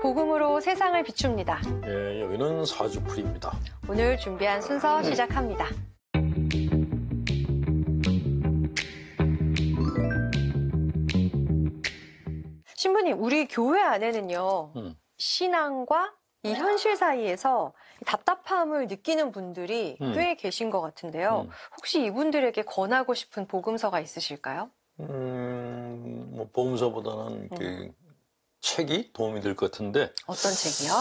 복음으로 세상을 비춥니다. 예, 여기는 사주풀이입니다. 오늘 준비한 순서 시작합니다. 신부님, 우리 교회 안에는요, 신앙과 이 현실 사이에서 답답함을 느끼는 분들이 꽤 계신 것 같은데요. 혹시 이분들에게 권하고 싶은 복음서가 있으실까요? 뭐 복음서보다는 그 책이 도움이 될 것 같은데. 어떤 책이요?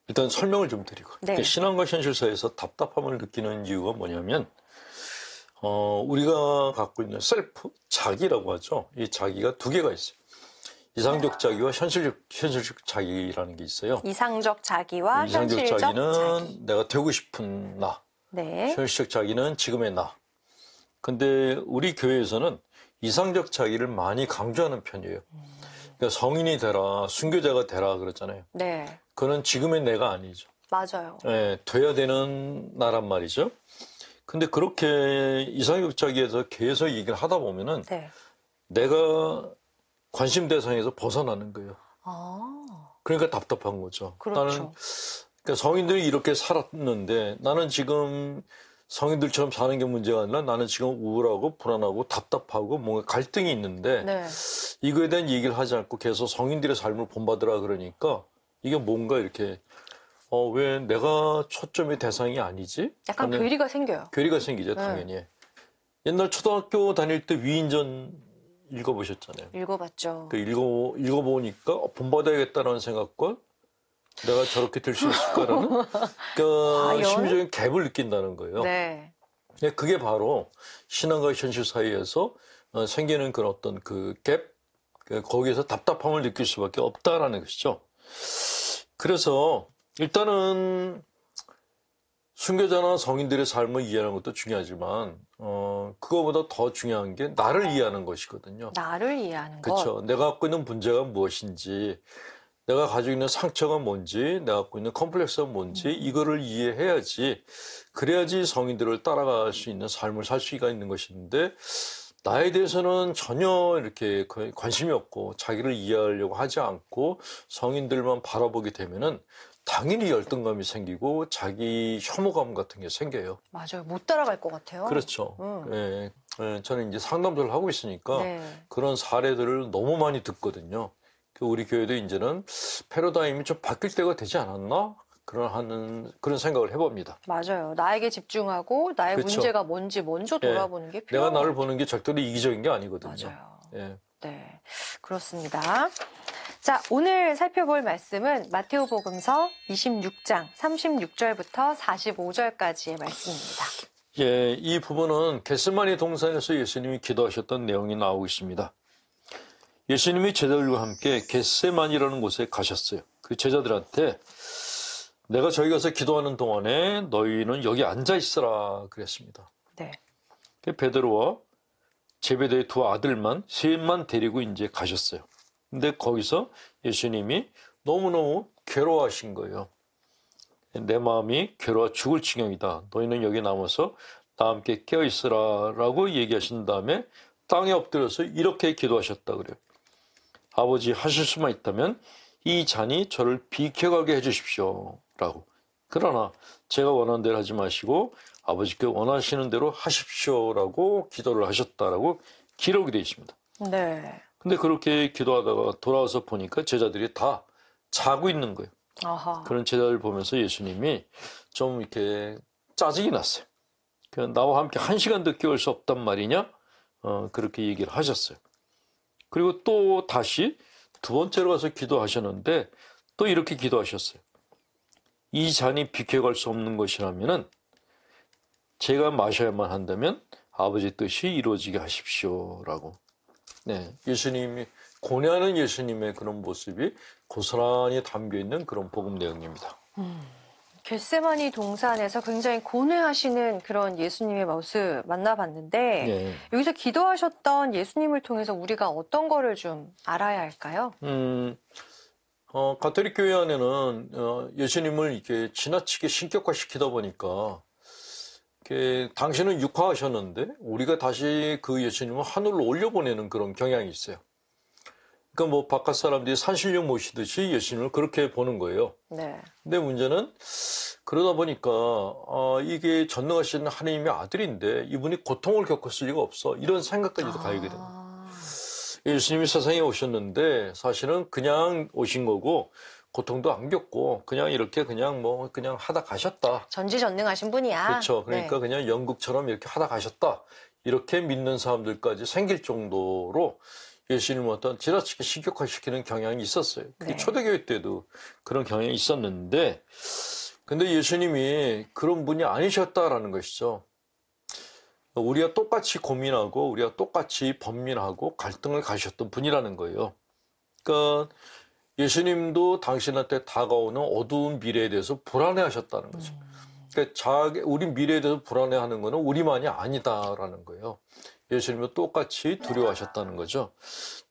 일단 설명을 좀 드리고. 네. 신앙과 현실 사이에서 답답함을 느끼는 이유가 뭐냐면, 우리가 갖고 있는 셀프, 자기라고 하죠. 이 자기가 두 개가 있어요. 이상적 자기와 현실적 자기라는 게 있어요. 이상적 자기와 이상적 현실적 자기는 자기. 내가 되고 싶은 나. 네. 현실적 자기는 지금의 나. 근데 우리 교회에서는 이상적 자기를 많이 강조하는 편이에요. 그러니까 성인이 되라, 순교자가 되라 그랬잖아요. 네. 그건 지금의 내가 아니죠. 맞아요. 예, 돼야 되는 나란 말이죠. 근데 그렇게 이상적 자기에서 계속 얘기를 하다 보면은 네. 내가 관심 대상에서 벗어나는 거예요. 그러니까 답답한 거죠. 그렇죠. 나는 그러니까 성인들이 이렇게 살았는데 나는 지금 성인들처럼 사는 게 문제가 아니라 나는 지금 우울하고 불안하고 답답하고 뭔가 갈등이 있는데 네. 이거에 대한 얘기를 하지 않고 계속 성인들의 삶을 본받으라 그러니까 이게 뭔가 이렇게 왜 내가 초점의 대상이 아니지? 약간 괴리가 생겨요. 괴리가 생기죠, 당연히. 옛날 초등학교 다닐 때 위인전 읽어보셨잖아요. 읽어봤죠. 읽어보니까 본받아야겠다는 생각과 내가 저렇게 될 수 있을까라는 그러니까 심리적인 갭을 느낀다는 거예요. 네. 그게 바로 신앙과 현실 사이에서 생기는 그런 어떤 그 갭, 거기에서 답답함을 느낄 수밖에 없다라는 것이죠. 그래서 일단은 순교자나 성인들의 삶을 이해하는 것도 중요하지만 그거보다 더 중요한 게 나를 이해하는 것이거든요. 나를 이해하는 것. 그렇죠. 내가 갖고 있는 문제가 무엇인지, 내가 가지고 있는 상처가 뭔지, 내가 갖고 있는 컴플렉스가 뭔지 이거를 이해해야지, 그래야지 성인들을 따라갈 수 있는 삶을 살 수가 있는 것인데, 나에 대해서는 전혀 이렇게 관심이 없고 자기를 이해하려고 하지 않고 성인들만 바라보게 되면은 당연히 열등감이 생기고 자기 혐오감 같은 게 생겨요. 맞아요. 못 따라갈 것 같아요. 그렇죠. 예, 저는 이제 상담들을 하고 있으니까 네. 그런 사례들을 너무 많이 듣거든요. 우리 교회도 이제는 패러다임이 좀 바뀔 때가 되지 않았나? 그런 생각을 해봅니다. 맞아요. 나에게 집중하고 나의 그렇죠. 문제가 뭔지 먼저 돌아보는 게 필요해요. 내가 나를 보는 게 절대로 이기적인 게 아니거든요. 맞아요. 예. 네, 그렇습니다. 자, 오늘 살펴볼 말씀은 마테오복음서 26장 36절부터 45절까지의 말씀입니다. 예, 이 부분은 겟세마니 동산에서 예수님이 기도하셨던 내용이 나오고 있습니다. 예수님이 제자들과 함께 겟세마니라는 곳에 가셨어요. 그 제자들한테 내가 저기 가서 기도하는 동안에 너희는 여기 앉아 있으라 그랬습니다. 네. 베드로와 제베데의 두 아들만 셋만 데리고 이제 가셨어요. 근데 거기서 예수님이 너무너무 괴로워하신 거예요. 내 마음이 괴로워 죽을 지경이다. 너희는 여기 남아서 나와 함께 깨어있으라 라고 얘기하신 다음에 땅에 엎드려서 이렇게 기도하셨다 그래요. 아버지, 하실 수만 있다면 이 잔이 저를 비켜가게 해주십시오 라고. 그러나 제가 원하는 대로 하지 마시고 아버지께 원하시는 대로 하십시오 라고 기도를 하셨다라고 기록이 되어 있습니다. 네. 근데 그렇게 기도하다가 돌아와서 보니까 제자들이 다 자고 있는 거예요. 아하. 그런 제자를 보면서 예수님이 좀 이렇게 짜증이 났어요. 나와 함께 1시간도 깨울 수 없단 말이냐? 그렇게 얘기를 하셨어요. 그리고 또 다시 두 번째로 가서 기도하셨는데 또 이렇게 기도하셨어요. 이 잔이 비켜갈 수 없는 것이라면은 제가 마셔야만 한다면 아버지 뜻이 이루어지게 하십시오라고. 네, 예수님이 고뇌하는 예수님의 그런 모습이 고스란히 담겨 있는 그런 복음 내용입니다. 겟세마니 동산에서 굉장히 고뇌하시는 그런 예수님의 모습 만나봤는데 네. 여기서 기도하셨던 예수님을 통해서 우리가 어떤 거를 좀 알아야 할까요? 가톨릭 교회 안에는 예수님을 이렇게 지나치게 신격화시키다 보니까 당신은 육화하셨는데 우리가 다시 그 예수님을 하늘로 올려보내는 그런 경향이 있어요. 그러니까 뭐 바깥 사람들이 산신령 모시듯이 예수님을 그렇게 보는 거예요. 네. 근데 문제는 그러다 보니까 이게 전능하신 하나님의 아들인데 이분이 고통을 겪었을 리가 없어. 이런 생각까지도 가게 되는 거예요. 예수님이 세상에 오셨는데 사실은 그냥 오신 거고 고통도 안 겪고 그냥 이렇게 그냥 뭐 그냥 하다 가셨다. 전지전능하신 분이야. 그렇죠. 그러니까 네. 그냥 연극처럼 이렇게 하다 가셨다. 이렇게 믿는 사람들까지 생길 정도로 예수님을 어떤 지나치게 신격화시키는 경향이 있었어요. 네. 초대교회 때도 그런 경향이 있었는데 근데 예수님이 그런 분이 아니셨다라는 것이죠. 우리가 똑같이 고민하고 우리가 똑같이 번민하고 갈등을 가셨던 분이라는 거예요. 그러니까 예수님도 당신한테 다가오는 어두운 미래에 대해서 불안해하셨다는 거죠. 그러니까 우리 미래에 대해서 불안해하는 거는 우리만이 아니다라는 거예요. 예수님은 똑같이 두려워하셨다는 거죠.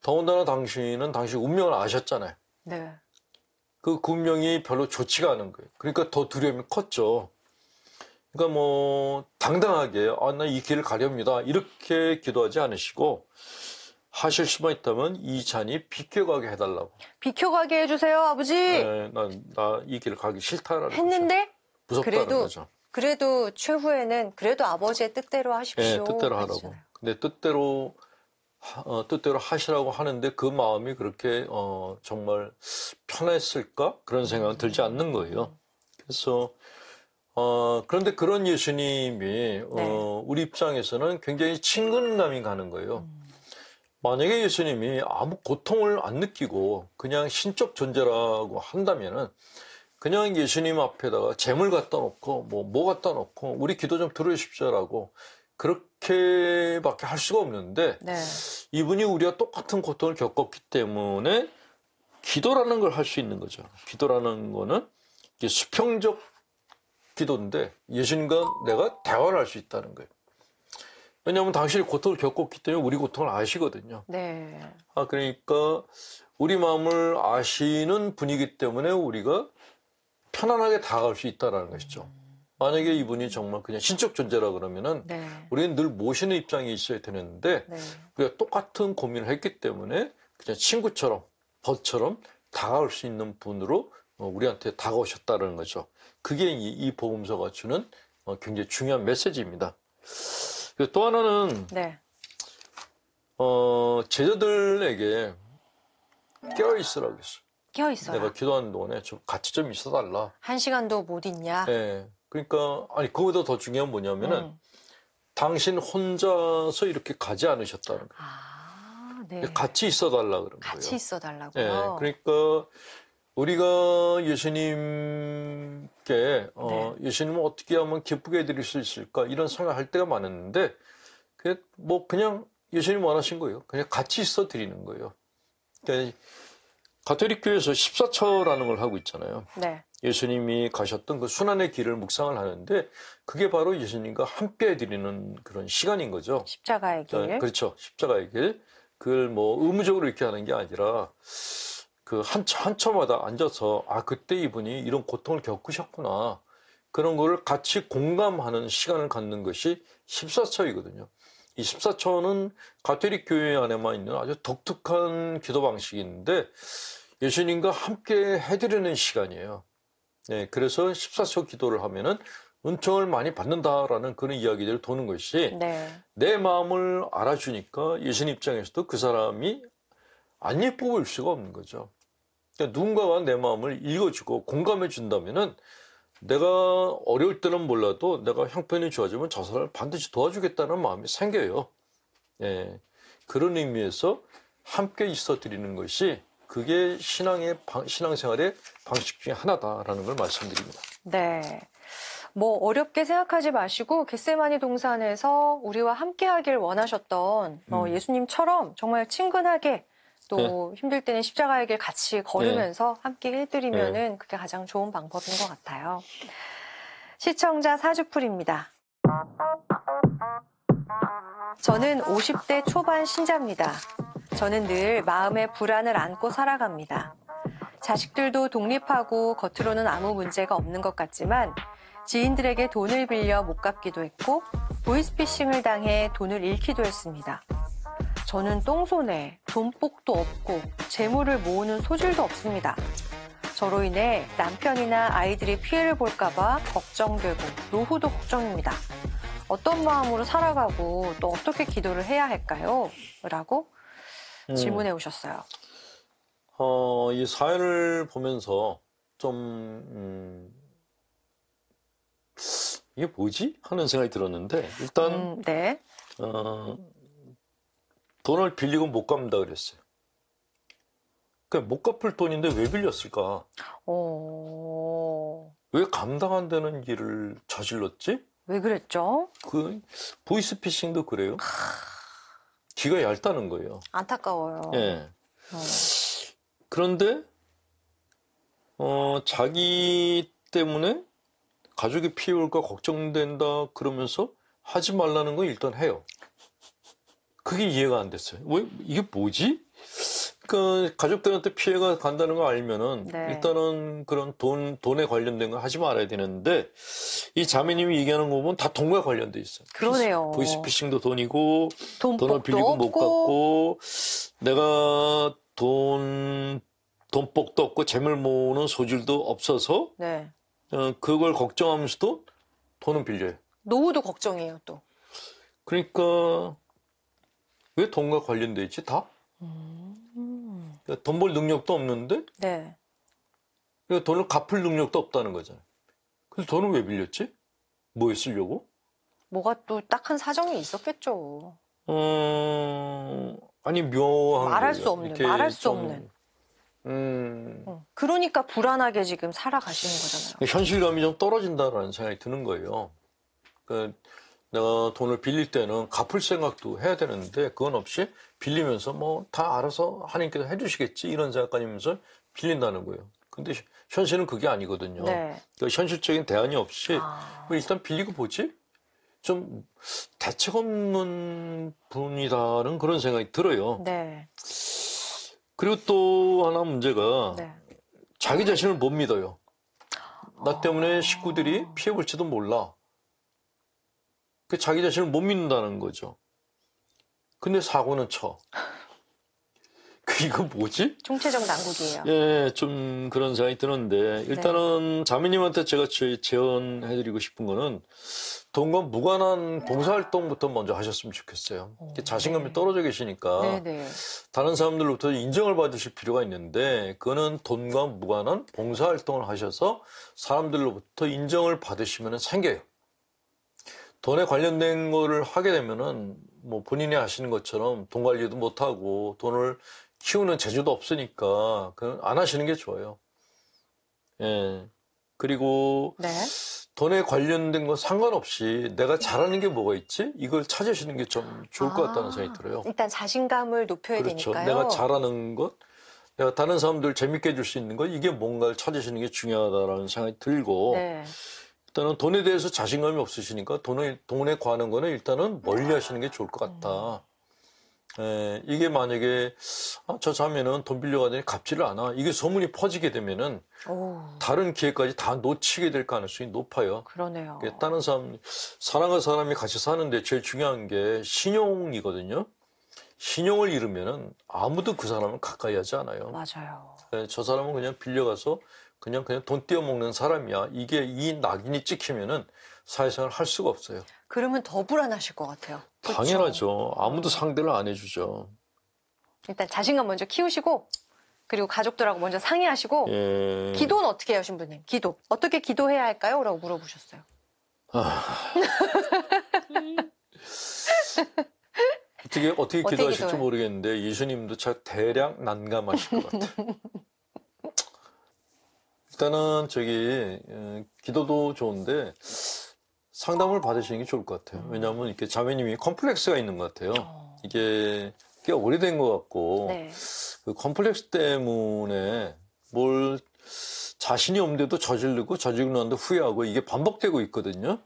더군다나 당신은 당신 운명을 아셨잖아요. 네. 그 운명이 별로 좋지가 않은 거예요. 그러니까 더 두려움이 컸죠. 그러니까 뭐 당당하게 나 이 길을 가렵니다. 이렇게 기도하지 않으시고 하실 수만 있다면 이 잔이 비켜가게 해달라고. 비켜가게 해주세요, 아버지. 네, 나 이 길을 가기 싫다라는 했는데 거죠. 무섭다는 거죠. 그래도 최후에는 그래도 아버지의 뜻대로 하십시오. 네, 뜻대로 하라고. 하시잖아요. 근데 뜻대로 하시라고 하는데 그 마음이 그렇게 정말 편했을까? 그런 생각은 들지 않는 거예요. 그래서 그런데 그런 예수님이 우리 입장에서는 굉장히 친근감이 가는 거예요. 만약에 예수님이 아무 고통을 안 느끼고 그냥 신적 존재라고 한다면은 그냥 예수님 앞에다가 재물 갖다 놓고 뭐 갖다 놓고 우리 기도 좀 들어주십시오라고 그렇게밖에 할 수가 없는데 네. 이분이 우리와 똑같은 고통을 겪었기 때문에 기도라는 걸 할 수 있는 거죠. 기도라는 거는 이게 수평적 기도인데 예수님과 내가 대화를 할 수 있다는 거예요. 왜냐하면 당신이 고통을 겪었기 때문에 우리 고통을 아시거든요. 네. 그러니까 우리 마음을 아시는 분이기 때문에 우리가 편안하게 다가갈 수 있다는 것이죠. 만약에 이분이 정말 그냥 신적 존재라 그러면은 네. 우리는 늘 모시는 입장에 있어야 되는데 네. 우리가 똑같은 고민을 했기 때문에 그냥 친구처럼 벗처럼 다가올 수 있는 분으로 우리한테 다가오셨다는 거죠. 그게 이 복음서가 주는 굉장히 중요한 메시지입니다. 또 하나는 네. 제자들에게 깨어 있으라고 했어요. 깨어 있어요. 내가 기도하는 동안에 좀 같이 좀 있어달라. 1시간도 못 있냐? 네. 그러니까 그거보다 더 중요한 뭐냐면은 당신 혼자서 이렇게 가지 않으셨다는 거예요. 네. 같이 있어달라 그런 거예요. 같이 있어달라고요. 네. 그러니까 우리가 예수님께 예수님을 어떻게 하면 기쁘게 해드릴 수 있을까 이런 생각할 때가 많았는데 그냥 예수님 원하신 거예요. 그냥 같이 있어 드리는 거예요. 그러니까 가톨릭 교회에서 14처라는 걸 하고 있잖아요. 네. 예수님이 가셨던 그 순환의 길을 묵상을 하는데 그게 바로 예수님과 함께 해드리는 그런 시간인 거죠. 십자가의 길. 그렇죠. 십자가의 길. 그걸 의무적으로 이렇게 하는 게 아니라 그 한 처마다 앉아서 그때 이분이 이런 고통을 겪으셨구나. 그런 거를 같이 공감하는 시간을 갖는 것이 14처이거든요. 이 14처는 가톨릭 교회 안에만 있는 아주 독특한 기도 방식인데 예수님과 함께 해드리는 시간이에요. 네, 그래서 14처 기도를 하면은 은총을 많이 받는다라는 그런 이야기들을 도는 것이 내 마음을 알아주니까 예수님 입장에서도 그 사람이 안 예뻐 보일 수가 없는 거죠. 그러니까 누군가가 내 마음을 읽어주고 공감해 준다면은 내가 어려울 때는 몰라도 내가 형편이 좋아지면 저 사람을 반드시 도와주겠다는 마음이 생겨요. 예, 그런 의미에서 함께 있어 드리는 것이 그게 신앙생활의 방식 중에 하나다라는 걸 말씀드립니다. 네. 어렵게 생각하지 마시고 겟세마니 동산에서 우리와 함께 하길 원하셨던 예수님처럼 정말 친근하게 또 힘들 때는 십자가의 길 같이 걸으면서 함께 해드리면은 그게 가장 좋은 방법인 것 같아요. 시청자 사주풀입니다. 저는 50대 초반 신자입니다. 저는 늘 마음의 불안을 안고 살아갑니다. 자식들도 독립하고 겉으로는 아무 문제가 없는 것 같지만 지인들에게 돈을 빌려 못 갚기도 했고 보이스피싱을 당해 돈을 잃기도 했습니다. 저는 똥손에 돈복도 없고 재물을 모으는 소질도 없습니다. 저로 인해 남편이나 아이들이 피해를 볼까봐 걱정되고 노후도 걱정입니다. 어떤 마음으로 살아가고 또 어떻게 기도를 해야 할까요? 라고 질문해 오셨어요. 이 사연을 보면서 이게 뭐지? 하는 생각이 들었는데, 일단, 네. 돈을 빌리고 못 갚는다 그랬어요. 그러니까 못 갚을 돈인데 왜 빌렸을까? 왜 감당 안 되는 일을 저질렀지? 왜 그랬죠? 보이스피싱도 그래요. 기가 얇다는 거예요. 안타까워요. 예. 그런데, 자기 때문에 가족이 피해 올까 걱정된다 그러면서 하지 말라는 건 일단 해요. 그게 이해가 안 됐어요. 왜, 이게 뭐지? 그러니까 가족들한테 피해가 간다는 거 알면은 네. 일단은 그런 돈에 관련된 거 하지 말아야 되는데 이 자매님이 얘기하는 거 보면 다 돈과 관련돼 있어요. 그러네요. 보이스피싱도 돈이고 돈복도 돈을 빌리고 못 갚고 내가 돈복도 없고 재물 모으는 소질도 없어서 네. 그걸 걱정하면서도 돈은 빌려요. 노후도 걱정이에요, 또. 그러니까 왜 돈과 관련돼 있지 다? 돈 벌 능력도 없는데 네. 돈을 갚을 능력도 없다는 거잖아요. 그래서 돈을 왜 빌렸지? 뭐에 쓰려고? 뭐가 또 딱한 사정이 있었겠죠. 아니 묘한 말할 거예요. 수 없는, 이렇게 말할 수 없는. 그러니까 불안하게 지금 살아가시는 거잖아요. 현실감이 좀 떨어진다라는 생각이 드는 거예요. 그러니까 내가 돈을 빌릴 때는 갚을 생각도 해야 되는데 그건 없이 빌리면서 뭐 다 알아서 하나님께서 해주시겠지 이런 생각하면서 빌린다는 거예요. 근데 현실은 그게 아니거든요. 네. 그러니까 현실적인 대안이 없이 뭐 일단 빌리고 보지? 좀 대책 없는 분이다는 그런 생각이 들어요. 네. 그리고 또 하나 문제가 네. 자기 자신을 못 믿어요. 나 때문에 식구들이 피해 볼지도 몰라. 그 자기 자신을 못 믿는다는 거죠. 근데 사고는 쳐. 이거 뭐지? 총체적 난국이에요. 예, 좀 그런 생각이 드는데 일단은 자매님한테 제가 제언해드리고 싶은 거는 돈과 무관한 봉사활동부터 먼저 하셨으면 좋겠어요. 자신감이 떨어져 계시니까 네네. 다른 사람들로부터 인정을 받으실 필요가 있는데 그거는 돈과 무관한 봉사활동을 하셔서 사람들로부터 인정을 받으시면 생겨요. 돈에 관련된 거를 하게 되면은 뭐 본인이 하시는 것처럼 돈 관리도 못하고 돈을 키우는 재주도 없으니까 그건 안 하시는 게 좋아요. 예. 그리고 네. 돈에 관련된 거 상관없이 내가 잘하는 게 뭐가 있지? 이걸 찾으시는 게 좀 좋을 것 같다는 생각이 들어요. 일단 자신감을 높여야 그렇죠. 되니까요. 내가 잘하는 것, 내가 다른 사람들 재밌게 해줄 수 있는 것, 이게 뭔가를 찾으시는 게 중요하다는 생각이 들고 네. 일단은 돈에 대해서 자신감이 없으시니까 돈에 관한 거는 일단은 멀리 하시는 게 좋을 것 같다. 예, 이게 만약에 저 자매는 돈 빌려가더니 갚지를 않아. 이게 소문이 퍼지게 되면은 다른 기회까지 다 놓치게 될 가능성이 높아요. 그러네요. 다른 사람과 사람이 같이 사는데 제일 중요한 게 신용이거든요. 신용을 잃으면은 아무도 그 사람을 가까이 하지 않아요. 맞아요. 예, 저 사람은 그냥 빌려가서 그냥 돈 떼어먹는 사람이야. 이 낙인이 찍히면은 사회생활을 할 수가 없어요. 그러면 더 불안하실 것 같아요. 그렇죠? 당연하죠. 아무도 상대를 안 해주죠. 일단 자신감 먼저 키우시고 그리고 가족들하고 먼저 상의하시고 예. 기도는 어떻게 해요, 신부님? 기도. 어떻게 기도해야 할까요? 라고 물어보셨어요. 어떻게 기도하실지 기도해요? 모르겠는데 예수님도 참 대략 난감하실 것 같아요. 일단은 기도도 좋은데 상담을 받으시는 게 좋을 것 같아요. 왜냐하면 이렇게 자매님이 컴플렉스가 있는 것 같아요. 이게 꽤 오래된 것 같고 네. 그 컴플렉스 때문에 뭘 자신이 없는데도 저지르고 나는데 후회하고 이게 반복되고 있거든요.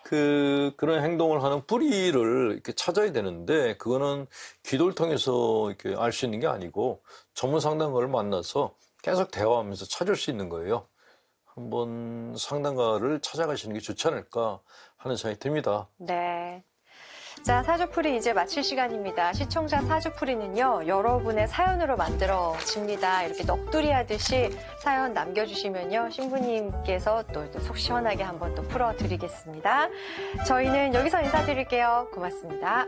그런 행동을 하는 뿌리를 이렇게 찾아야 되는데 그거는 기도를 통해서 이렇게 알 수 있는 게 아니고 전문 상담가를 만나서 계속 대화하면서 찾을 수 있는 거예요. 한번 상담가를 찾아가시는 게 좋지 않을까 하는 생각이 듭니다. 네. 자, 사주풀이 이제 마칠 시간입니다. 시청자 사주풀이는요, 여러분의 사연으로 만들어집니다. 이렇게 넋두리 하듯이 사연 남겨주시면요, 신부님께서 또 속 시원하게 한번 또 풀어드리겠습니다. 저희는 여기서 인사드릴게요. 고맙습니다.